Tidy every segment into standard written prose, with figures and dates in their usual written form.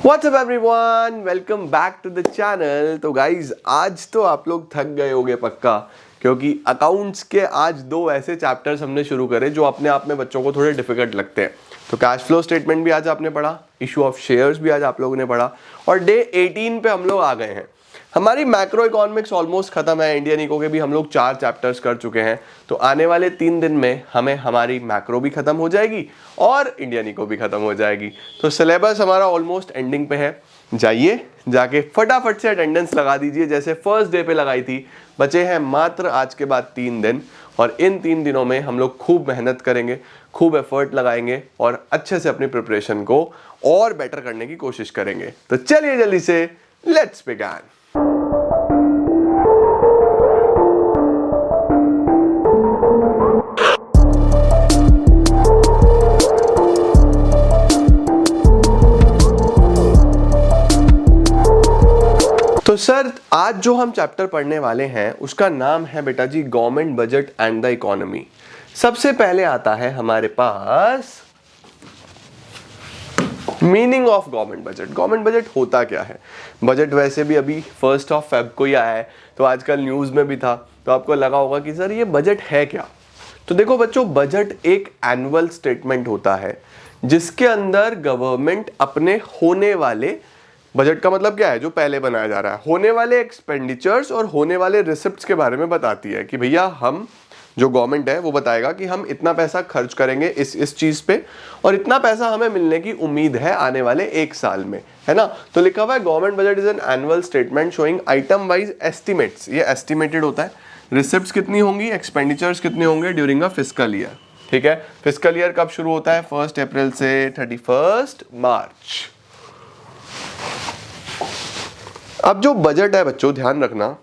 WhatsApp everyone, welcome back to the channel. तो guys आज तो आप लोग थक गए होंगे पक्का, क्योंकि अकाउंट्स के आज दो ऐसे चैप्टर्स हमने शुरू करे जो अपने आप में बच्चों को थोड़े डिफिकल्ट लगते हैं। तो कैश फ्लो स्टेटमेंट भी आज आपने पढ़ा, इशू ऑफ शेयर्स भी आज आप लोगों ने पढ़ा और डे 18 पे हम लोग आ गए हैं। हमारी मैक्रो इकोनॉमिक्स ऑलमोस्ट खत्म है, इंडियन इको के भी हम लोग 4 चैप्टर्स कर चुके हैं। तो आने वाले 3 दिन में हमें हमारी मैक्रो भी खत्म हो जाएगी और इंडियन इको भी खत्म हो जाएगी। तो सिलेबस हमारा ऑलमोस्ट एंडिंग पे है। जाइए जाके फटाफट से अटेंडेंस लगा दीजिए जैसे फर्स्ट डे पे लगाई थी। बचे हैं मात्र आज के बाद 3 दिन और इन 3 दिनों में हम लोग खूब मेहनत करेंगे, खूब एफर्ट लगाएंगे और अच्छे से अपनी प्रिपरेशन को और बेटर करने की कोशिश करेंगे। तो चलिए जल्दी से लेट्स बिगिन। तो सर आज जो हम चैप्टर पढ़ने वाले हैं उसका नाम है बेटा जी government budget and the economy. सबसे पहले आता है हमारे पास meaning of government budget. Government budget होता क्या है? बजट वैसे भी अभी 1 फ़रवरी को ही आया है, तो आजकल न्यूज़ में भी था, तो आपको लगा होगा कि सर ये बजट है क्या। तो देखो बच्चों, बजट एक एनुअल स्टेटमेंट होता है जिसके अंदर गवर्नमेंट अपने होने वाले, बजट का मतलब क्या है, जो पहले बनाया जा रहा है, होने वाले एक्सपेंडिचर्स और होने वाले रिसिप्ट्स के बारे में बताती है कि भैया हम जो गवर्नमेंट है वो बताएगा कि हम इतना पैसा खर्च करेंगे इस चीज पे और इतना पैसा हमें मिलने की उम्मीद है आने वाले 1 साल में, है ना। तो लिखा हुआ है government budget is an annual statement showing item wise estimates. ये एस्टिमेटेड होता है, रिसिप्ट्स कितनी होंगी, एक्सपेंडिचर्स कितने होंगे ड्यूरिंग अ फिस्कल ईयर। ठीक है, फिस्कल ईयर कब शुरू होता है? 1 अप्रैल से 31 मार्च। अब जो बजट है बच्चों, ध्यान रखना,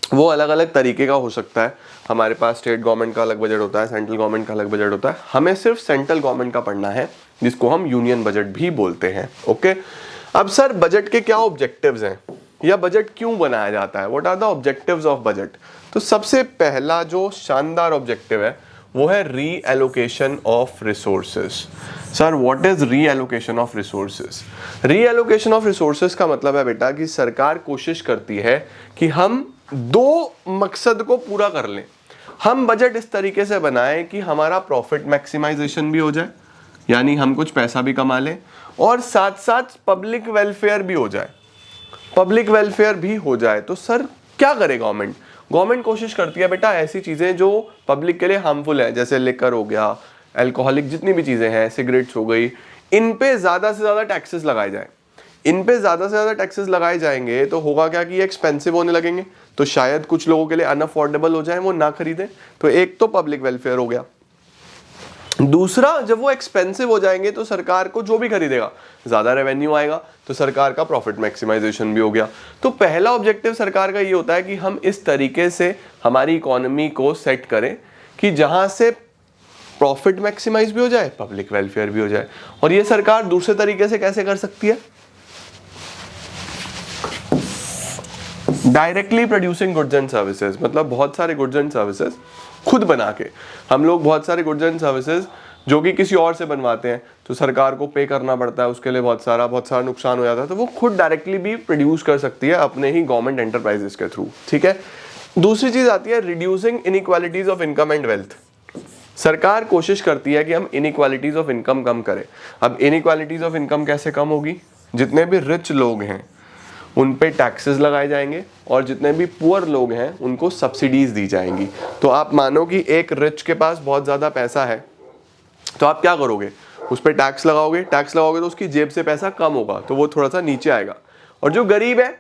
वो अलग अलग तरीके का हो सकता है। हमारे पास स्टेट गवर्नमेंट का अलग बजट होता है, सेंट्रल गवर्नमेंट का अलग बजट होता है। हमें सिर्फ सेंट्रल गवर्नमेंट का पढ़ना है जिसको हम यूनियन बजट भी बोलते हैं। ओके, अब सर बजट के क्या ऑब्जेक्टिव्स हैं या बजट क्यों बनाया जाता है? What are the objectives of budget? तो सबसे पहला जो शानदार ऑब्जेक्टिव है वो है reallocation of resources. Sir what is reallocation of resources? Reallocation of resources का मतलब है बेटा कि सरकार कोशिश करती है कि हम 2 मकसद को पूरा कर लें। हम बजट इस तरीके से बनाएं कि हमारा प्रॉफिट मैक्सिमाइजेशन भी हो जाए, यानी हम कुछ पैसा भी कमा लें, और साथ साथ पब्लिक वेलफेयर भी हो जाए, पब्लिक वेलफेयर भी हो जाए। तो सर क्या करे गवर्नमेंट? गवर्नमेंट कोशिश करती है बेटा ऐसी चीजें जो पब्लिक के लिए हार्मफुल है, जैसे लिकर हो गया, अल्कोहलिक जितनी भी चीजें हैं, सिगरेट्स हो गई, इन पे ज्यादा से ज्यादा टैक्सेस लगाए जाए। इन पे ज्यादा से ज्यादा टैक्सेस लगाए जाएंगे तो होगा क्या कि ये एक्सपेंसिव होने लगेंगे, तो शायद कुछ लोगों के लिए अनअफोर्डेबल हो जाए, वो ना खरीदें। तो एक तो पब्लिक वेलफेयर हो गया। दूसरा, जब वो एक्सपेंसिव हो जाएंगे तो सरकार को जो भी खरीदेगा ज्यादा रेवेन्यू आएगा, तो सरकार का प्रॉफिट मैक्सिमाइजेशन भी हो गया। तो पहला ऑब्जेक्टिव सरकार का ये होता है कि हम इस तरीके से हमारी इकोनॉमी को सेट करें कि जहां से प्रॉफिट मैक्सिमाइज भी हो जाए, पब्लिक वेलफेयर भी हो जाए। और ये सरकार दूसरे तरीके से कैसे कर सकती है? Directly producing goods and services, मतलब बहुत सारे गुड्स एंड सर्विसेज खुद बना के। हम लोग बहुत सारे गुड्स एंड सर्विसेज जो कि किसी और से बनवाते हैं तो सरकार को पे करना पड़ता है, उसके लिए बहुत सारा नुकसान हो जाता है, तो वो खुद डायरेक्टली भी प्रोड्यूस कर सकती है अपने ही गवर्नमेंट एंटरप्राइजेस के थ्रू। ठीक है, दूसरी चीज आती है reducing inequalities of income and wealth. सरकार कोशिश करती है कि हम इनइक्वालिटीज ऑफ इनकम कम करें। अब इनइक्वालिटीज ऑफ इनकम कैसे कम होगी? जितने भी रिच लोग हैं उन पे टैक्सेस लगाए जाएंगे और जितने भी पुअर लोग हैं उनको सब्सिडीज दी जाएंगी। तो आप मानो कि एक रिच के पास बहुत ज़्यादा पैसा है, तो आप क्या करोगे? उस पर टैक्स लगाओगे, टैक्स लगाओगे तो उसकी जेब से पैसा कम होगा, तो वो थोड़ा सा नीचे आएगा। और जो गरीब है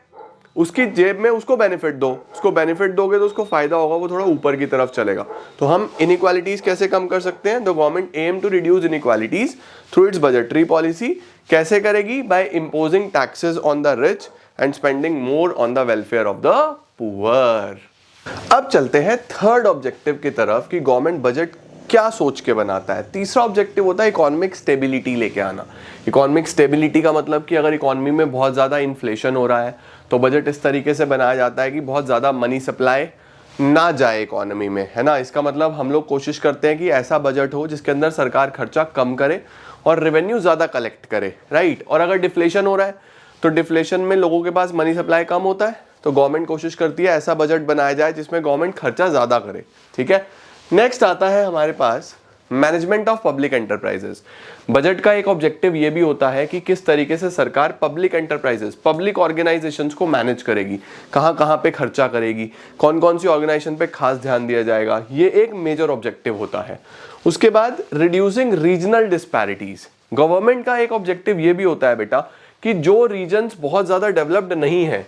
उसकी जेब में उसको बेनिफिट दो, उसको बेनिफिट दोगे तो उसको फायदा होगा, वो थोड़ा ऊपर की तरफ चलेगा। तो हम इनइक्वालिटीज कैसे कम कर सकते हैं? The government aim to reduce inequalities through its budgetary policy. कैसे करेगी? By imposing taxes on the rich and spending more on the welfare of the poor। अब चलते हैं थर्ड ऑब्जेक्टिव की तरफ कि गवर्नमेंट बजट क्या सोच के बनाता है। तीसरा ऑब्जेक्टिव होता है इकोनॉमिक स्टेबिलिटी लेके आना। इकोनॉमिक स्टेबिलिटी का मतलब कि अगर इकोनॉमी में बहुत ज़्यादा इन्फ्लेशन हो रहा है तो बजट इस तरीके से बनाया जाता है कि बहुत ज़्यादा मनी सप्लाई ना जाए इकोनॉमी में, है ना। इसका मतलब हम लोग कोशिश करते हैं कि ऐसा बजट हो जिसके अंदर सरकार खर्चा कम करे और रेवेन्यू ज़्यादा कलेक्ट करे, राइट। और अगर डिफ्लेशन हो रहा है तो डिफ्लेशन में लोगों के पास मनी सप्लाई कम होता है, तो गवर्नमेंट कोशिश करती है ऐसा बजट बनाया जाए जिसमें गवर्नमेंट खर्चा ज़्यादा करे, ठीक है। नेक्स्ट आता है हमारे पास management of public enterprises. Budget का एक ऑब्जेक्टिव ये भी होता है कि किस तरीके से सरकार पब्लिक एंटरप्राइजेस, पब्लिक ऑर्गेनाइजेशंस को मैनेज करेगी, कहाँ कहाँ पे खर्चा करेगी, कौन कौन सी ऑर्गेनाइजेशन पे खास ध्यान दिया जाएगा, ये एक मेजर ऑब्जेक्टिव होता है। उसके बाद रिड्यूसिंग रीजनल डिस्पैरिटीज। गवर्नमेंट का एक ऑब्जेक्टिव ये भी होता है बेटा कि जो रीजन्स बहुत ज़्यादा डेवलप्ड नहीं है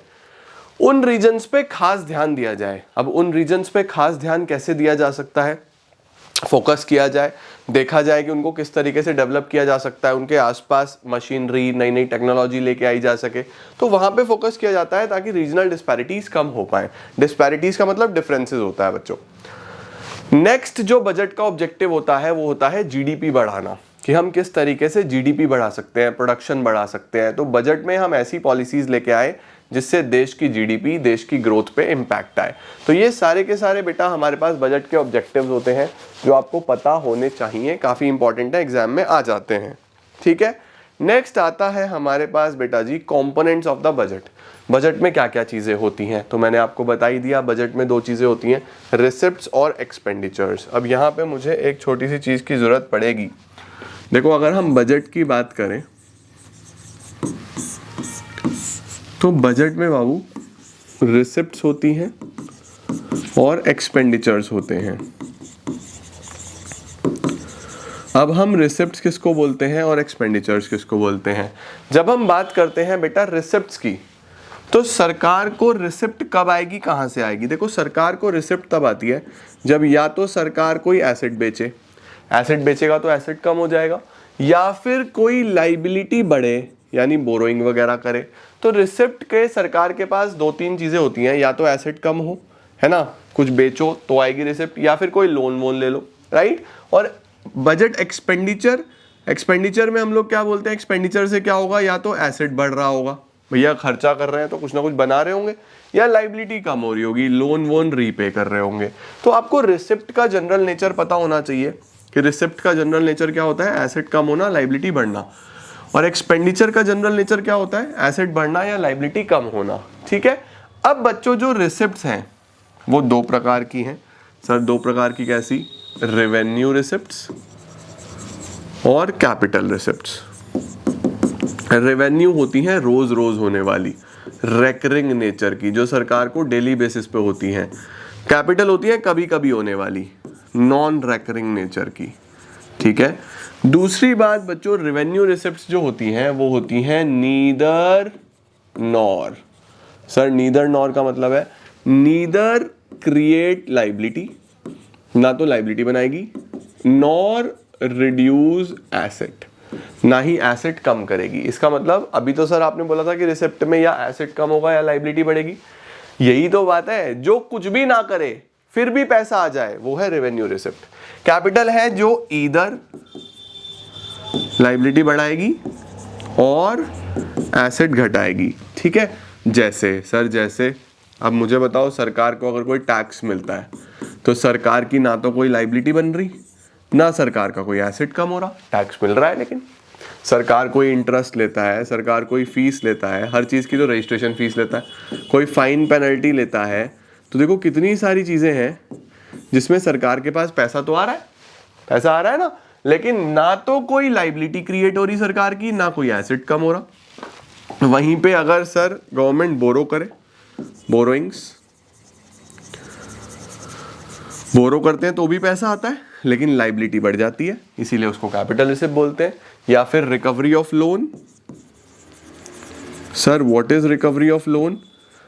उन रीजन्स पे खास ध्यान दिया जाए। अब उन रीजन्स पे खास ध्यान कैसे दिया जा सकता है, फोकस किया जाए, देखा जाए कि उनको किस तरीके से डेवलप किया जा सकता है, उनके आसपास मशीनरी, नई नई टेक्नोलॉजी लेके आई जा सके, तो वहाँ पे फोकस किया जाता है ताकि रीजनल डिस्पैरिटीज कम हो पाए। डिस्पैरिटीज का मतलब डिफरेंसेस होता है बच्चों। नेक्स्ट जो बजट का ऑब्जेक्टिव होता है वो होता है जीडीपी बढ़ाना, कि हम किस तरीके से जीडीपी बढ़ा सकते हैं, प्रोडक्शन बढ़ा सकते हैं। तो बजट में हम ऐसी पॉलिसीज लेके आए जिससे देश की जीडीपी, देश की ग्रोथ पे इम्पैक्ट आए। तो ये सारे के सारे बेटा हमारे पास बजट के ऑब्जेक्टिव्स होते हैं जो आपको पता होने चाहिए, काफ़ी इंपॉर्टेंट है, एग्जाम में आ जाते हैं, ठीक है। नेक्स्ट आता है हमारे पास बेटा जी components of the budget. Budget में क्या क्या चीज़ें होती हैं, तो मैंने आपको बता ही दिया। बजट में दो चीज़ें होती हैं, रिसिप्ट्स और एक्सपेंडिचर्स। अब यहाँ पे मुझे एक छोटी सी चीज़ की ज़रूरत पड़ेगी। देखो, अगर हम बजट की बात करें तो बजट में बाबू रिसिप्ट्स होती हैं और एक्सपेंडिचर्स होते हैं। अब हम रिसिप्ट्स किसको बोलते हैं और एक्सपेंडिचर्स किसको बोलते हैं? जब हम बात करते हैं बेटा रिसिप्ट्स की, तो सरकार को रिसिप्ट कब आएगी, कहाँ से आएगी? देखो, सरकार को रिसिप्ट तब आती है जब या तो सरकार कोई एसेट बेचे, एसेट बेचेगा तो एसेट कम हो जाएगा, या फिर कोई लाइबिलिटी बढ़े यानी बोरोइंग वगैरह करे। तो रिसिप्ट के सरकार के पास दो तीन चीज़ें होती हैं, या तो एसेट कम हो, है ना, कुछ बेचो तो आएगी रिसिप्ट, या फिर कोई लोन वोन ले लो, राइट। और बजट एक्सपेंडिचर, एक्सपेंडिचर में हम लोग क्या बोलते हैं, एक्सपेंडिचर से क्या होगा, या तो एसेट बढ़ रहा होगा, भैया खर्चा कर रहे हैं तो कुछ ना कुछ बना रहे होंगे, या लाइबिलिटी कम हो रही होगी, लोन वोन रीपे कर रहे होंगे। तो आपको रिसिप्ट का जनरल नेचर पता होना चाहिए कि रिसिप्ट का जनरल नेचर क्या होता है, एसेट कम होना, लाइबिलिटी बढ़ना। और एक्सपेंडिचर का जनरल नेचर क्या होता है, एसेट बढ़ना या लाइबिलिटी कम होना, ठीक है। अब बच्चों जो रिसिप्ट्स हैं वो दो प्रकार की हैं। सर दो प्रकार की कैसी? रेवेन्यू रिसिप्ट्स और कैपिटल रिसिप्ट्स। रेवेन्यू होती हैं रोज रोज होने वाली, रेकरिंग नेचर की, जो सरकार को डेली बेसिस पे होती हैं। कैपिटल होती है कभी कभी होने वाली, नॉन रेकरिंग नेचर की, ठीक है। दूसरी बात बच्चों, रेवेन्यू रिसिप्ट्स जो होती हैं वो होती हैं neither nor. Sir neither nor का मतलब है नीदर क्रिएट लाइबिलिटी, ना तो लाइबिलिटी बनाएगी, नॉर रिड्यूस एसेट, ना ही एसेट कम करेगी। इसका मतलब अभी तो सर आपने बोला था कि रिसिप्ट में या एसेट कम होगा या लाइबिलिटी बढ़ेगी, यही तो बात है। जो कुछ भी ना करे फिर भी पैसा आ जाए वो है रेवेन्यू रिसिप्ट। कैपिटल है जो ईदर लाइबिलिटी बढ़ाएगी और एसेट घटाएगी, ठीक है। जैसे सर, जैसे अब मुझे बताओ, सरकार को अगर कोई टैक्स मिलता है तो सरकार की ना तो कोई लाइबिलिटी बन रही, ना सरकार का कोई एसेट कम हो रहा, टैक्स मिल रहा है। लेकिन सरकार कोई इंटरेस्ट लेता है, सरकार कोई फीस लेता है, हर चीज़ की तो रजिस्ट्रेशन फीस लेता है, कोई फाइन पेनल्टी लेता है। तो देखो कितनी सारी चीज़ें हैं जिसमें सरकार के पास पैसा तो आ रहा है, पैसा आ रहा है ना, लेकिन ना तो कोई लाइबिलिटी क्रिएट हो रही सरकार की, ना कोई एसेट कम हो रहा। वहीं पे अगर सर गवर्नमेंट बोरो करे, बोरोइंग्स बोरो करते हैं तो भी पैसा आता है, लेकिन लाइबिलिटी बढ़ जाती है, इसीलिए उसको कैपिटल रिसिप्ट बोलते हैं। या फिर recovery of loan. Sir what is recovery of loan?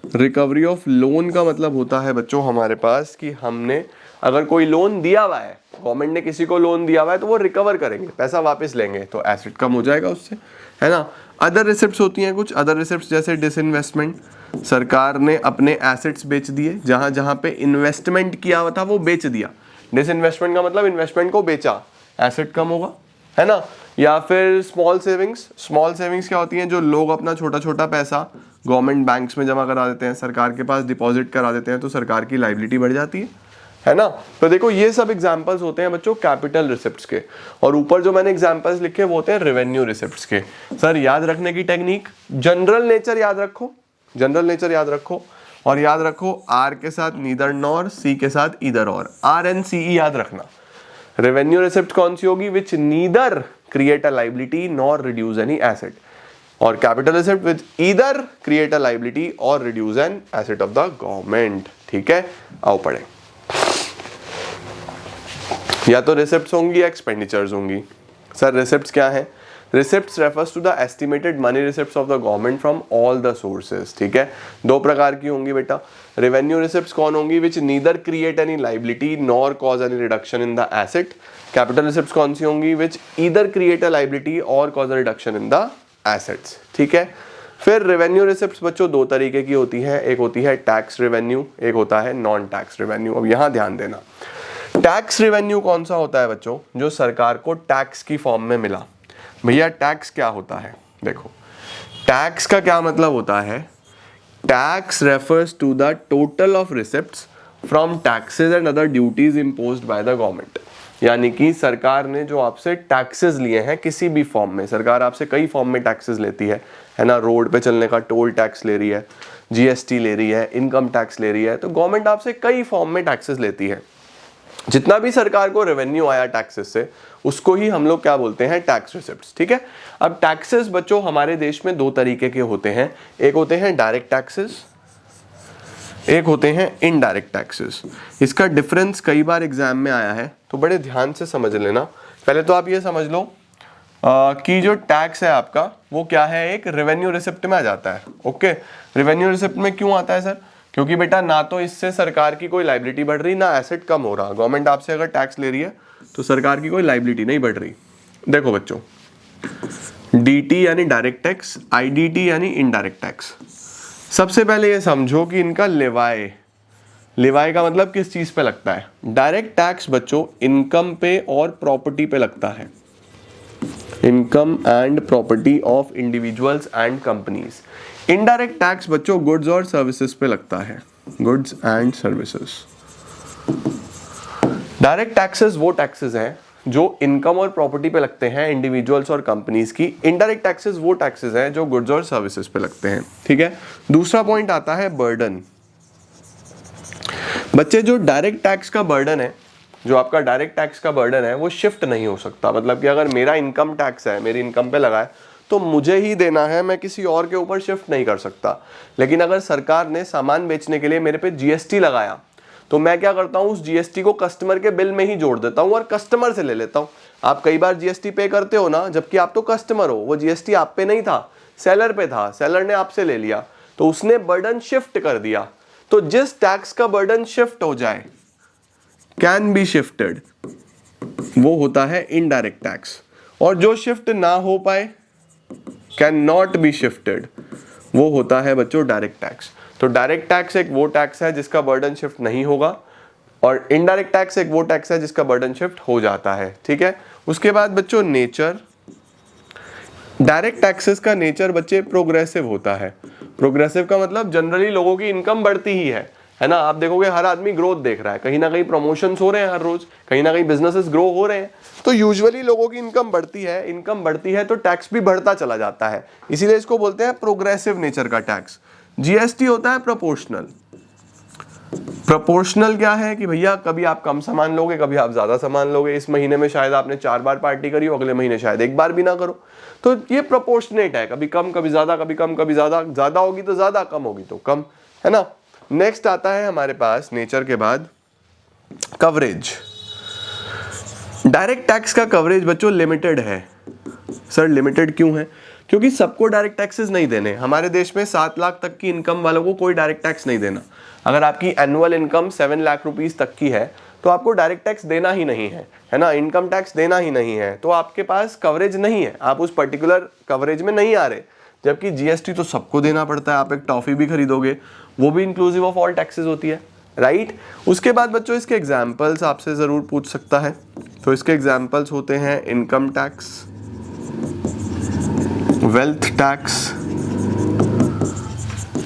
Recovery of loan का मतलब होता है बच्चों हमारे पास कि हमने अगर कोई लोन दिया हुआ है, गवर्नमेंट ने किसी को लोन दिया हुआ है, तो वो रिकवर करेंगे, पैसा वापस लेंगे, तो एसेट कम हो जाएगा उससे, है ना। अदर रिसिप्ट्स होती हैं कुछ, अदर रिसिप्ट्स जैसे डिसइन्वेस्टमेंट, सरकार ने अपने एसेट्स बेच दिए, जहां जहां पे इन्वेस्टमेंट किया हुआ था वो बेच दिया। डिसइन्वेस्टमेंट का मतलब इन्वेस्टमेंट को बेचा, एसेट कम होगा, है ना। या फिर स्मॉल सेविंग्स। स्मॉल सेविंग्स क्या होती हैं? जो लोग अपना छोटा छोटा पैसा गवर्नमेंट बैंक्स में जमा करा देते हैं, सरकार के पास डिपॉजिट करा देते हैं, तो सरकार की लाइबिलिटी बढ़ जाती है, है ना। तो देखो ये सब एग्जांपल्स होते हैं बच्चों कैपिटल रिसिप्ट्स के, और ऊपर जो मैंने एग्जांपल्स लिखे वो होते हैं रेवेन्यू रिसिप्ट्स के। सर याद रखने की टेक्निक, जनरल नेचर याद रखो, जनरल नेचर याद रखो, और याद रखो आर के साथ नीदर नॉर, सी के साथ ईदर और, आर एन सी ई याद रखना। रेवेन्यू रिसिप्ट कौन सी होगी, which neither create a liability nor reduce any asset, और capital receipt which either create a liability or reduce an asset of the government. ठीक है, आओ पढ़े। या तो रिसिप्ट्स होंगी या एक्सपेंडिचर्स होंगी। सर रिसिप्ट्स क्या है, receipts refers to the estimated money receipts of the government from all the sources. ठीक है, दो प्रकार की होंगी बेटा। रेवेन्यू रिसिप्ट्स कौन होंगी, which neither create any liability nor cause any reduction in the asset. Capital receipts कौन सी होंगी, which either create a liability or cause a reduction in the assets. ठीक है, फिर रेवेन्यू रिसिप्ट्स बच्चों दो तरीके की होती है, एक होती है टैक्स रेवेन्यू, एक होता है नॉन टैक्स रेवेन्यू। अब यहां ध्यान देना, टैक्स रेवेन्यू कौन सा होता है बच्चों, जो सरकार को टैक्स की फॉर्म में मिला। भैया टैक्स क्या होता है, देखो टैक्स का क्या मतलब होता है, tax refers to the total of receipts from taxes and other duties imposed by the government. यानी कि सरकार ने जो आपसे टैक्सेस लिए हैं किसी भी फॉर्म में, सरकार आपसे कई फॉर्म में टैक्सेस लेती है ना, रोड पे चलने का टोल टैक्स ले रही है, जीएसटी ले रही है, इनकम टैक्स ले रही है, तो गवर्नमेंट आपसे कई फॉर्म में टैक्सेस लेती है। जितना भी सरकार को रेवेन्यू आया टैक्सेस से, उसको ही हम लोग क्या बोलते हैं, टैक्स रिसिप्ट्स। ठीक है, अब टैक्सेस बच्चों हमारे देश में दो तरीके के होते हैं, एक होते हैं डायरेक्ट टैक्सेस, एक होते हैं इनडायरेक्ट टैक्सेस। इसका डिफरेंस कई बार एग्जाम में आया है, तो बड़े ध्यान से समझ लेना। पहले तो आप ये समझ लो कि जो टैक्स है आपका वो क्या है, एक रेवेन्यू रिसिप्ट में आ जाता है। ओके, रेवेन्यू रिसिप्ट में क्यों आता है सर, क्योंकि बेटा ना तो इससे सरकार की कोई लाइबिलिटी बढ़ रही, ना एसेट कम हो रहा। गवर्नमेंट आपसे अगर टैक्स ले रही है तो सरकार की कोई लाइबिलिटी नहीं बढ़ रही। देखो बच्चों, डीटी यानी डायरेक्ट टैक्स, आईडीटी यानी इनडायरेक्ट टैक्स। सबसे पहले ये समझो कि इनका लेवाए, लेवाए का मतलब किस चीज पे लगता है। डायरेक्ट टैक्स बच्चों इनकम पे और प्रॉपर्टी पे लगता है, income and property of individuals and companies. Indirect tax बच्चों गुड्स और सर्विसेज पे लगता है, goods and services. Direct taxes वो टैक्सेस हैं जो इनकम और प्रॉपर्टी पे लगते हैं इंडिविजुअल्स और कंपनीज की। इनडायरेक्ट टैक्सेस वो टैक्सेस हैं जो गुड्स और सर्विसेज पे लगते हैं। ठीक है, दूसरा पॉइंट आता है बर्डन। बच्चे जो डायरेक्ट टैक्स का बर्डन है, जो आपका डायरेक्ट टैक्स का बर्डन है वो शिफ्ट नहीं हो सकता। मतलब कि अगर मेरा इनकम टैक्स है, मेरी इनकम पे लगा है, तो मुझे ही देना है, मैं किसी और के ऊपर शिफ्ट नहीं कर सकता। लेकिन अगर सरकार ने सामान बेचने के लिए मेरे पे जीएसटी लगाया, तो मैं क्या करता हूं, उस जीएसटी को कस्टमर के बिल में ही जोड़ देता हूं और कस्टमर से ले लेता हूं। आप कई बार जीएसटी पे करते हो ना, जबकि आप तो कस्टमर हो, वो जीएसटी आप पे नहीं था, सेलर पे था, सेलर ने आपसे ले लिया, तो उसने बर्डन शिफ्ट कर दिया। तो जिस टैक्स का बर्डन शिफ्ट हो जाए, कैन बी शिफ्टेड, वो होता है इनडायरेक्ट टैक्स। और जो शिफ्ट ना हो पाए, कैन नॉट बी शिफ्टेड, वो होता है बच्चों डायरेक्ट टैक्स। तो डायरेक्ट टैक्स एक वो टैक्स है जिसका बर्डन शिफ्ट नहीं होगा, और इनडायरेक्ट टैक्स एक वो टैक्स है जिसका बर्डन शिफ्ट हो जाता है। ठीक है, उसके बाद बच्चों नेचर। डायरेक्ट टैक्सेस का नेचर बच्चे प्रोग्रेसिव होता है। प्रोग्रेसिव का मतलब जनरली लोगों की इनकम बढ़ती ही है ना। आप देखोगे हर आदमी ग्रोथ देख रहा है, कहीं ना कहीं प्रमोशंस हो रहे हैं हर रोज, कहीं ना कहीं बिजनेसेस ग्रो हो रहे हैं, तो यूजुअली लोगों की इनकम बढ़ती है। इनकम बढ़ती है तो टैक्स भी बढ़ता चला जाता है, इसीलिए इसको बोलते हैं प्रोग्रेसिव नेचर का टैक्स। जीएसटी होता है प्रोपोर्शनल। प्रोपोर्शनल क्या है कि भैया कभी आप कम सामान लोगे, कभी आप ज्यादा सामान लोगे। इस महीने में शायद आपने 4 बार पार्टी करी हो, अगले महीने शायद 1 बार भी ना करो। तो ये प्रोपोर्शनेट है, कभी कम कभी ज्यादा, कभी कम कभी ज्यादा, ज्यादा होगी तो ज्यादा, कम होगी तो कम, है ना। नेक्स्ट आता है हमारे पास नेचर के बाद कवरेज। डायरेक्ट टैक्स का कवरेज बच्चों लिमिटेड है। सर लिमिटेड क्यों है, क्योंकि सबको डायरेक्ट टैक्सेस नहीं देने। हमारे देश में 7 लाख तक की इनकम वालों को कोई डायरेक्ट टैक्स नहीं देना। अगर आपकी एनुअल इनकम 7 लाख रुपीस तक की है तो आपको डायरेक्ट टैक्स देना ही नहीं है ना, इनकम टैक्स देना ही नहीं है, तो आपके पास कवरेज नहीं है, आप उस पर्टिकुलर कवरेज में नहीं आ रहे। जबकि जीएसटी तो सबको देना पड़ता है। आप एक टॉफी भी खरीदोगे, वो भी इंक्लूसिव ऑफ ऑल टैक्सेस होती है, राइट। उसके बाद बच्चों इसके एग्जाम्पल्स आपसे जरूर पूछ सकता है, तो इसके एग्जाम्पल्स होते हैं इनकम टैक्स, वेल्थ टैक्स,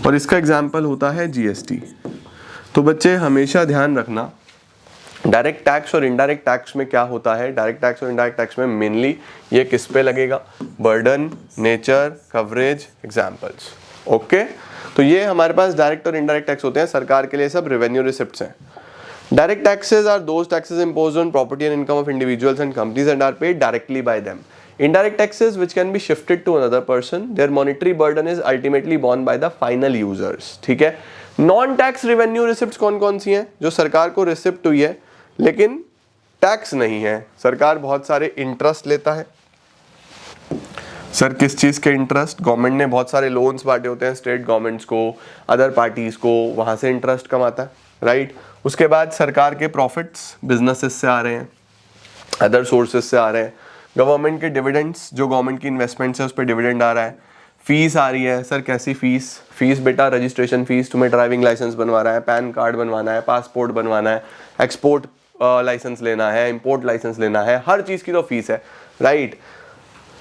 और इसका एग्जाम्पल होता है जीएसटी। तो बच्चे हमेशा ध्यान रखना डायरेक्ट टैक्स और इनडायरेक्ट टैक्स में क्या होता है, डायरेक्ट टैक्स और इनडायरेक्ट टैक्स में मेनली ये किस पे लगेगा, burden, nature, coverage, examples. Okay, तो ये हमारे पास डायरेक्ट और इनडायरेक्ट टैक्स होते हैं, सरकार के लिए सब रेवेन्यू रिसिप्ट्स हैं। Direct taxes are those taxes imposed on property and income of individuals and companies and are paid directly by them. Indirect taxes which can be shifted to another person, their monetary burden is ultimately borne by the final users। ठीक है, non tax revenue receipts कौन कौन सी हैं, जो सरकार को receipt हुई है लेकिन टैक्स नहीं है। सरकार बहुत सारे इंटरेस्ट लेता है। सर किस चीज़ के इंटरेस्ट, गवर्नमेंट ने बहुत सारे लोन्स बांटे होते हैं स्टेट गवर्नमेंट्स को, अदर पार्टीज को, वहाँ से इंटरेस्ट कमाता है, राइट। उसके बाद सरकार के प्रॉफिट्स बिजनेसेस से आ रहे हैं, अदर सोर्सेज से आ रहे हैं। गवर्नमेंट के डिविडेंड्स, जो गवर्नमेंट की इन्वेस्टमेंट्स है उस पर डिविडेंड आ रहा है। फीस आ रही है, सर कैसी फीस, फीस बेटा रजिस्ट्रेशन फीस, तुम्हें ड्राइविंग लाइसेंस बनवाना है, पैन कार्ड बनवाना है, पासपोर्ट बनवाना है, एक्सपोर्ट लाइसेंस लेना है, इंपोर्ट लाइसेंस लेना है, हर चीज़ की तो फीस है, राइट।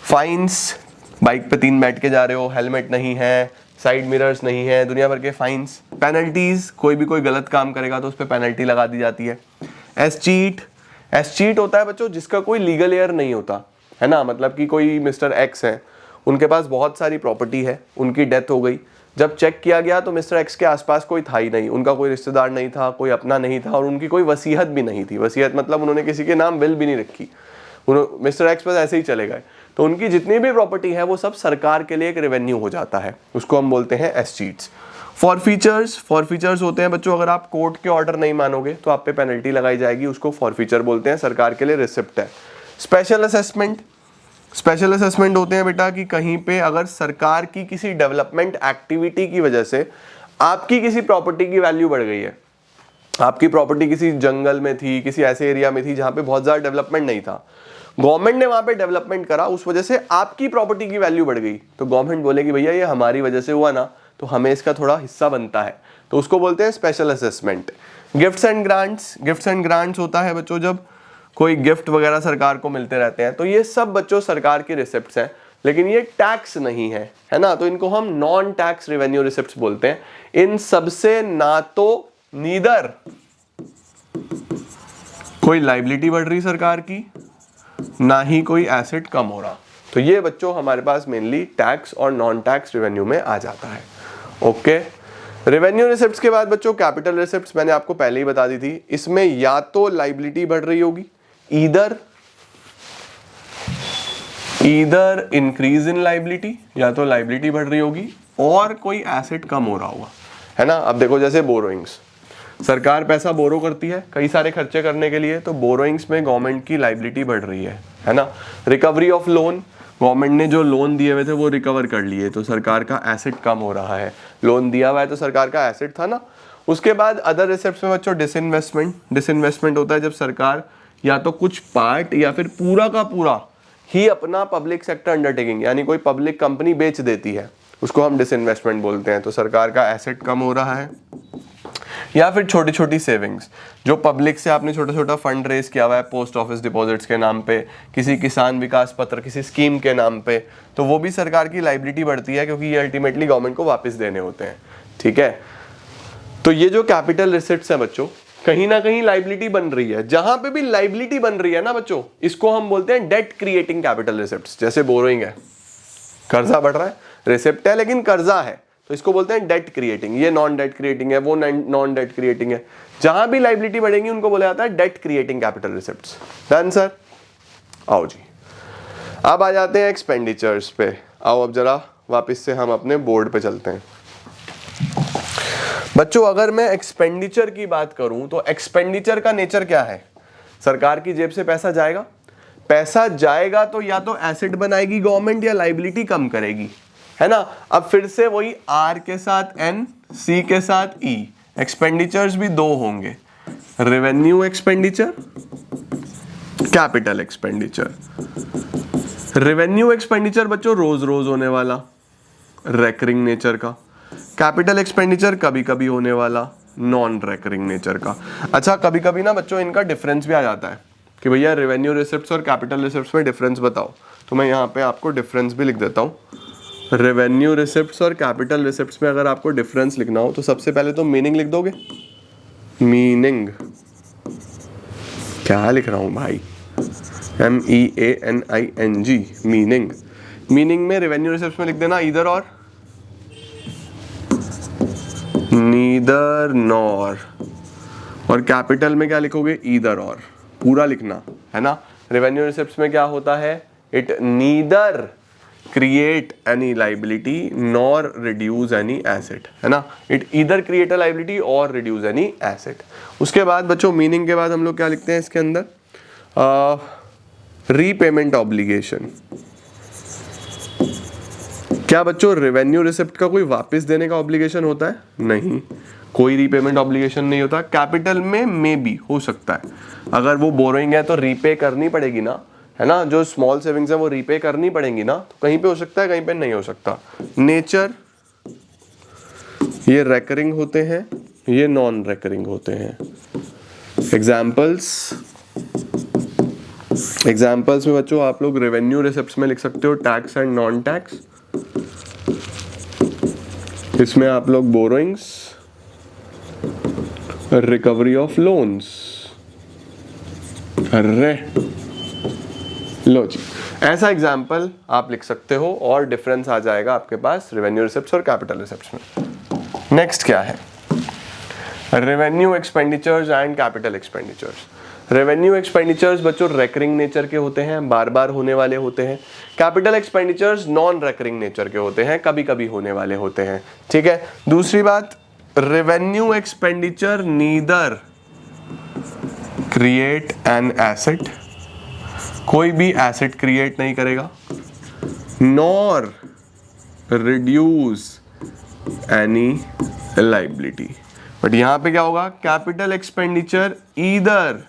फाइन्स, बाइक पे 3 बैठ के जा रहे हो, हेलमेट नहीं है, साइड मिरर्स नहीं है, दुनिया भर के फाइन्स। पेनल्टीज, कोई भी कोई गलत काम करेगा तो उस पर पेनल्टी लगा दी जाती है। एस चीट होता है बच्चों जिसका कोई लीगल एयर नहीं होता है ना, मतलब कि कोई मिस्टर एक्स है, उनके पास बहुत सारी प्रॉपर्टी है, उनकी डेथ हो गई, जब चेक किया गया तो मिस्टर एक्स के आसपास कोई था ही नहीं, उनका कोई रिश्तेदार नहीं था, कोई अपना नहीं था और उनकी कोई वसीयत भी नहीं थी। वसीयत मतलब उन्होंने किसी के नाम विल भी नहीं रखी, मिस्टर एक्स बस ऐसे ही चले गए, तो उनकी जितनी भी प्रॉपर्टी है वो सब सरकार के लिए एक रेवेन्यू हो जाता है, उसको हम बोलते हैं एस चीट्स। फॉरफीचर्स होते हैं बच्चों, अगर आप कोर्ट के ऑर्डर नहीं मानोगे तो आप पे पेनल्टी लगाई जाएगी, उसको फॉरफीचर बोलते हैं, सरकार के लिए रिसिप्ट है। स्पेशल असेसमेंट होते हैं बेटा कि कहीं पे अगर सरकार की किसी डेवलपमेंट एक्टिविटी की वजह से आपकी किसी प्रॉपर्टी की वैल्यू बढ़ गई है, आपकी प्रॉपर्टी किसी जंगल में थी, किसी ऐसे एरिया में थी जहां पे बहुत ज्यादा डेवलपमेंट नहीं था, गवर्नमेंट ने वहां पे डेवलपमेंट करा, उस वजह से आपकी प्रॉपर्टी की वैल्यू बढ़ गई, तो गवर्नमेंट बोलेगी भैया ये हमारी वजह से हुआ ना, तो हमें इसका थोड़ा हिस्सा बनता है, तो उसको बोलते हैं special assessment. Gifts and grants होता है बच्चों जब कोई गिफ्ट वगैरह सरकार को मिलते रहते हैं, तो ये सब बच्चों सरकार की रिसिप्ट्स हैं, लेकिन ये टैक्स नहीं है ना, तो इनको हम नॉन टैक्स रेवेन्यू रिसिप्ट्स बोलते हैं। इन सबसे ना तो नीदर कोई लाइबिलिटी बढ़ रही सरकार की, ना ही कोई एसेट कम हो रहा, तो ये बच्चों हमारे पास मेनली टैक्स और नॉन टैक्स रेवेन्यू में आ जाता है। ओके, रेवेन्यू रिसिप्ट्स के बाद बच्चों कैपिटल रिसिप्ट्स, मैंने आपको पहले ही बता दी थी, इसमें या तो लाइबिलिटी बढ़ रही होगी, ईदर इंक्रीज इन लाइबिलिटी, या तो लाइबिलिटी बढ़ रही होगी और कोई एसेट कम हो रहा होगा, है ना। अब देखो जैसे बोरोइंग्स, सरकार पैसा बोरो करती है कई सारे खर्चे करने के लिए, तो बोरोइंग्स में गवर्नमेंट की लाइबिलिटी बढ़ रही है ना। रिकवरी ऑफ लोन, गवर्नमेंट ने जो लोन दिए हुए थे वो रिकवर कर लिए, तो सरकार का एसेट कम हो रहा है, लोन दिया हुआ है तो सरकार का एसेट था ना। उसके बाद अदर रिसिप्ट्स में बच्चों डिसइन्वेस्टमेंट होता है जब सरकार या तो कुछ पार्ट या फिर पूरा का पूरा ही अपना पब्लिक सेक्टर अंडरटेकिंग यानी कोई पब्लिक कंपनी बेच देती है, उसको हम डिसइन्वेस्टमेंट बोलते हैं, तो सरकार का एसेट कम हो रहा है। या फिर छोटी छोटी सेविंग्स, जो पब्लिक से आपने छोटा छोटा फंड रेज किया हुआ है पोस्ट ऑफिस डिपॉजिट्स के नाम पे, किसी किसान विकास पत्र, किसी स्कीम के नाम पे, तो वो भी सरकार की लाइबिलिटी बढ़ती है क्योंकि ये अल्टीमेटली गवर्नमेंट को वापस देने होते हैं, ठीक है। तो ये जो कैपिटल रिसिप्ट्स हैं बच्चों, कहीं ना कहीं लाइबिलिटी बन रही है, जहां पे भी लाइबिलिटी बन रही है ना बच्चों, इसको हम बोलते हैं डेट क्रिएटिंग कैपिटल रिसिप्ट्स। जैसे बोरोइंग है, कर्जा बढ़ रहा है, रिसिप्ट है लेकिन कर्जा है, तो इसको बोलते हैं डेट क्रिएटिंग। ये नॉन डेट क्रिएटिंग है, वो नॉन डेट क्रिएटिंग है, जहां भी लाइबिलिटी बढ़ेगी उनको बोला जाता है debt creating capital receipts. Done sir, आओ जी, अब आ जाते हैं एक्सपेंडिचर्स पे। आओ अब जरा वापस से हम अपने बोर्ड पे चलते हैं। बच्चों अगर मैं एक्सपेंडिचर की बात करूं तो एक्सपेंडिचर का नेचर क्या है, सरकार की जेब से पैसा जाएगा तो या तो एसेट बनाएगी गवर्नमेंट या लाइबिलिटी कम करेगी, है ना। अब फिर से वही आर के साथ एन, सी के साथ ई, एक्सपेंडिचर्स भी दो होंगे, revenue expenditure, capital expenditure. Revenue expenditure बच्चों रोज रोज होने वाला, रेकरिंग नेचर का, कैपिटल एक्सपेंडिचर कभी कभी होने वाला, नॉन रेकरिंग नेचर का। अच्छा कभी कभी ना बच्चों इनका डिफरेंस भी आ जाता है कि भैया रेवेन्यू रिसिप्ट्स और कैपिटल रिसिप्ट्स में डिफरेंस बताओ, तो मैं यहाँ पे आपको डिफरेंस भी लिख देता हूँ। रेवेन्यू रिसिप्ट्स और कैपिटल रिसिप्ट्स में अगर आपको डिफरेंस लिखना हो तो सबसे पहले तो मीनिंग लिख दोगे, मीनिंग क्या लिख रहा हूँ भाई, MEANING, मीनिंग। मीनिंग में रेवेन्यू रिसिप्ट्स में लिख देना ईदर और, नीदर नॉर। और कैपिटल में क्या लिखोगे, ईदर और, पूरा लिखना है ना। रेवेन्यू रिसिप्ट्स में क्या होता है, it neither create any liability nor reduce any asset, है ना। It either create a liability or reduce any asset. उसके बाद बच्चों मीनिंग के बाद हम लोग क्या लिखते हैं इसके अंदर, रीपेमेंट ऑब्लिगेशन। क्या बच्चों रेवेन्यू रिसिप्ट का कोई वापस देने का ऑब्लिगेशन होता है? नहीं, कोई रीपेमेंट ऑब्लिगेशन नहीं होता। कैपिटल में मे बी हो सकता है, अगर वो बोरोइंग है तो रीपे करनी पड़ेगी ना, है ना। जो स्मॉल सेविंग्स है वो रीपे करनी पड़ेंगी ना, तो कहीं पे हो सकता है कहीं पे नहीं हो सकता। नेचर, ये रेकरिंग होते हैं, ये नॉन रेकरिंग होते हैं। एग्जाम्पल्स में बच्चों आप लोग रेवेन्यू रिसिप्ट्स में लिख सकते हो टैक्स एंड नॉन टैक्स। इसमें आप लोग बोरोइंग्स, रिकवरी ऑफ लोन्स, अरे लो जी, ऐसा एग्जाम्पल आप लिख सकते हो और डिफरेंस आ जाएगा आपके पास रेवेन्यू रिसिप्ट्स और कैपिटल रिसिप्ट्स में। नेक्स्ट क्या है, revenue expenditures and capital expenditures. Revenue expenditures बच्चों रेकरिंग नेचर के होते हैं, बार बार होने वाले होते हैं। Capital expenditures non recurring nature के होते हैं, कभी कभी होने वाले होते हैं, ठीक है। दूसरी बात, revenue expenditure neither create an asset, कोई भी एसेट क्रिएट नहीं करेगा, nor reduce any liability. But यहां पे क्या होगा, capital expenditure either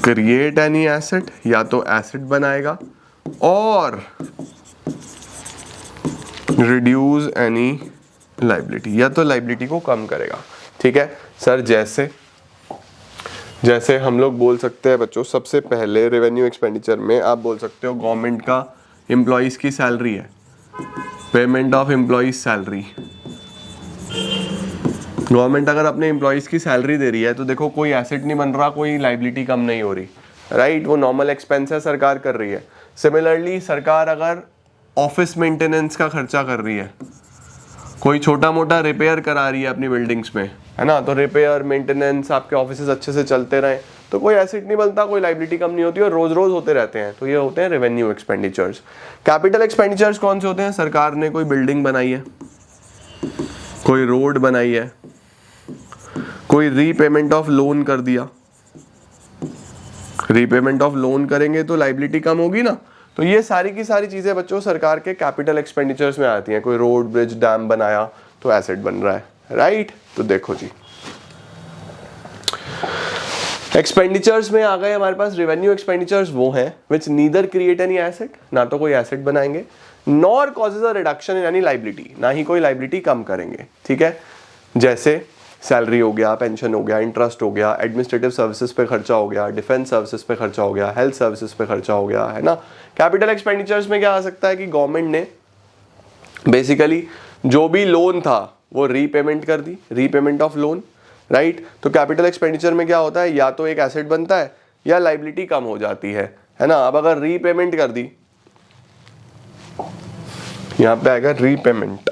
create any asset, या तो एसेट बनाएगा और रिड्यूस एनी लाइबिलिटी, या तो लाइबिलिटी को कम करेगा, ठीक है सर। जैसे हम लोग बोल सकते हैं बच्चों, सबसे पहले रेवेन्यू एक्सपेंडिचर में आप बोल सकते हो गवर्नमेंट का एम्प्लॉइज की सैलरी है, payment of employees salary. Government अगर अपने एम्प्लॉइज की सैलरी दे रही है तो देखो कोई एसेट नहीं बन रहा, कोई लाइबिलिटी कम नहीं हो रही, राइट। वो नॉर्मल एक्सपेंस है, सरकार कर रही है। सिमिलरली सरकार अगर ऑफिस मेंटेनेंस का खर्चा कर रही है, कोई छोटा मोटा रिपेयर करा रही है अपनी बिल्डिंग्स में, है ना, तो रिपेयर मेंटेनेंस आपके ऑफिस अच्छे से चलते रहे तो कोई एसेट नहीं बनता, कोई लाइबिलिटी कम नहीं होती और रोज रोज होते रहते हैं, तो ये होते हैं रेवेन्यू एक्सपेंडिचर्स। कैपिटल एक्सपेंडिचर्स कौन से होते हैं, सरकार ने कोई बिल्डिंग बनाई है, कोई रोड बनाई है, कोई रीपेमेंट ऑफ लोन कर दिया। रीपेमेंट ऑफ लोन करेंगे तो लाइबिलिटी कम होगी ना, तो ये सारी की सारी चीजें बच्चों सरकार के कैपिटल एक्सपेंडिचर्स में आती हैं। कोई रोड ब्रिज डैम बनाया तो एसेट बन रहा है, राइट। तो देखो जी, एक्सपेंडिचर्स में आ गए हमारे पास। रेवेन्यू एक्सपेंडिचर्स वो हैं विच नीदर क्रिएट एनी एसेट, ना तो कोई एसेट बनाएंगे, nor causes a reduction in any liability, ना ही कोई लाइबिलिटी कम करेंगे, ठीक है। जैसे सैलरी हो गया, पेंशन हो गया, इंटरेस्ट हो गया, एडमिनिस्ट्रेटिव सर्विसेज पे खर्चा हो गया, डिफेंस सर्विसेज पे खर्चा हो गया, हेल्थ सर्विसेज पे खर्चा हो गया, है ना। कैपिटल एक्सपेंडिचर्स में क्या आ सकता है कि गवर्नमेंट ने बेसिकली जो भी लोन था वो रीपेमेंट कर दी, रीपेमेंट ऑफ लोन, राइट। तो कैपिटल एक्सपेंडिचर में क्या होता है, या तो एक एसेट बनता है या लाइबिलिटी कम हो जाती है ना। अब अगर रीपेमेंट कर दी, यहां पे आएगा repayment,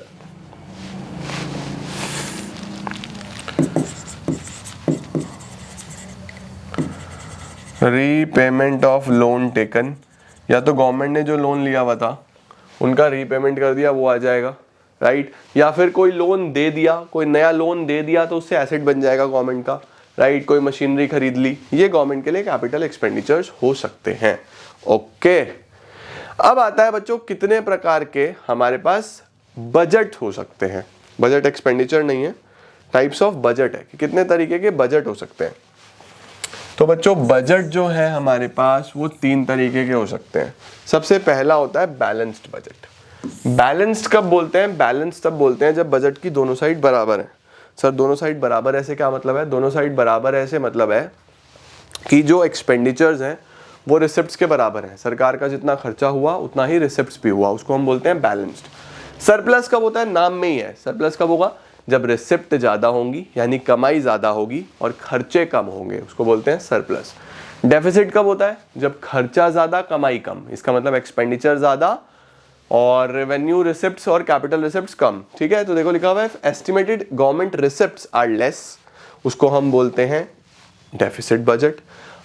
repayment of loan taken, या तो गवर्नमेंट ने जो लोन लिया हुआ था उनका रीपेमेंट कर दिया, वो आ जाएगा, राइट। या फिर कोई लोन दे दिया, कोई नया लोन दे दिया तो उससे एसेट बन जाएगा गवर्नमेंट का, राइट। कोई मशीनरी खरीद ली, ये गवर्नमेंट के लिए कैपिटल एक्सपेंडिचर्स हो सकते हैं, ओके। अब आता है बच्चों कितने प्रकार के हमारे पास बजट हो सकते हैं। बजट एक्सपेंडिचर नहीं है, टाइप्स ऑफ बजट है कि कितने तरीके के बजट हो सकते हैं। तो बच्चों बजट जो है हमारे पास वो 3 तरीके के हो सकते हैं। सबसे पहला होता है बैलेंस्ड बजट। बैलेंस्ड कब बोलते हैं, बैलेंस तब बोलते हैं जब बजट की दोनों साइड बराबर है। सर दोनों साइड बराबर ऐसे क्या मतलब है, दोनों साइड बराबर ऐसे मतलब है कि जो एक्सपेंडिचर्स हैं वो रिसिप्ट्स के बराबर है। सरकार का जितना खर्चा हुआ उतना ही रिसिप्ट्स भी हुआ, उसको हम बोलते हैं बैलेंस्ड। सरप्लस कब होता है, नाम में ही है। सरप्लस कब होगा, जब रिसिप्ट ज़्यादा होंगी यानी कमाई ज़्यादा होगी और खर्चे कम होंगे, उसको बोलते हैं सरप्लस। डेफिसिट कब होता है? जब खर्चा ज़्यादा कमाई कम, इसका मतलब एक्सपेंडिचर ज़्यादा और रेवेन्यू रिसिप्ट्स और कैपिटल रिसिप्ट्स कम। ठीक है, तो देखो लिखा हुआ है estimated government receipts are less, उसको हम बोलते हैं डेफिसिट बजट।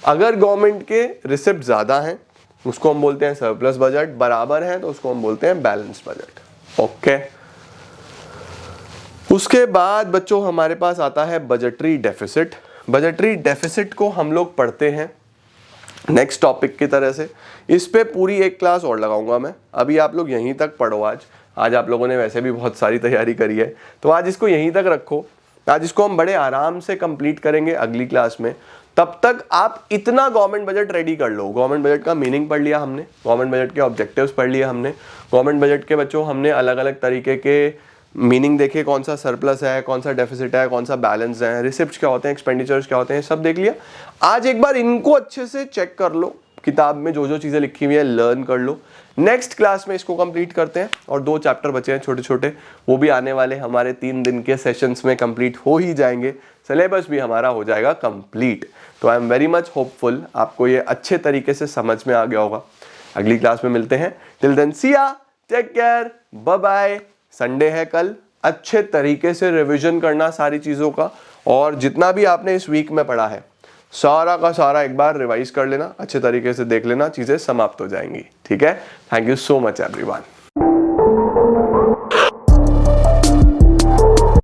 अगर गवर्नमेंट के रिसिप्ट ज़्यादा हैं उसको हम बोलते हैं सरप्लस बजट, बराबर है तो उसको हम बोलते हैं बैलेंस बजट। ओके, उसके बाद बच्चों हमारे पास आता है बजटरी डेफिसिट। बजटरी डेफिसिट को हम लोग पढ़ते हैं नेक्स्ट टॉपिक की तरह से, इस पे पूरी एक क्लास और लगाऊंगा मैं। अभी आप लोग यहीं तक पढ़ो, आज आप लोगों ने वैसे भी बहुत सारी तैयारी करी है, तो आज इसको यहीं तक रखो। आज इसको हम बड़े आराम से कंप्लीट करेंगे अगली क्लास में। तब तक आप इतना गवर्नमेंट बजट रेडी कर लो। गवर्नमेंट बजट का मीनिंग पढ़ लिया हमने, गवर्नमेंट बजट के ऑब्जेक्टिव्स पढ़ लिए हमने, गवर्नमेंट बजट के बच्चों हमने अलग अलग तरीके के मीनिंग देखे, कौन सा सरप्लस है, कौन सा डेफिसिट है, कौन सा बैलेंस है, रिसिप्ट्स क्या होते हैं, एक्सपेंडिचर्स क्या होते हैं, सब देख लिया। आज एक बार इनको अच्छे से चेक कर लो, किताब में जो जो चीज़ें लिखी हुई है लर्न कर लो। नेक्स्ट क्लास में इसको कंप्लीट करते हैं और 2 चैप्टर बचे हैं छोटे छोटे, वो भी आने वाले हमारे 3 दिन के सेशंस में कंप्लीट हो ही जाएंगे, सिलेबस भी हमारा हो जाएगा कंप्लीट। तो I am very much hopeful आपको ये अच्छे तरीके से समझ में आ गया होगा। अगली क्लास में मिलते हैं, till then see ya, take care, bye bye. Sunday है कल, अच्छे तरीके से रिवीजन करना सारी चीज़ों का, और जितना भी आपने इस वीक में पढ़ा है सारा का सारा एक बार रिवाइज कर लेना, अच्छे तरीके से देख लेना, चीज़ें समाप्त हो जाएंगी। ठीक है, thank you so much everyone.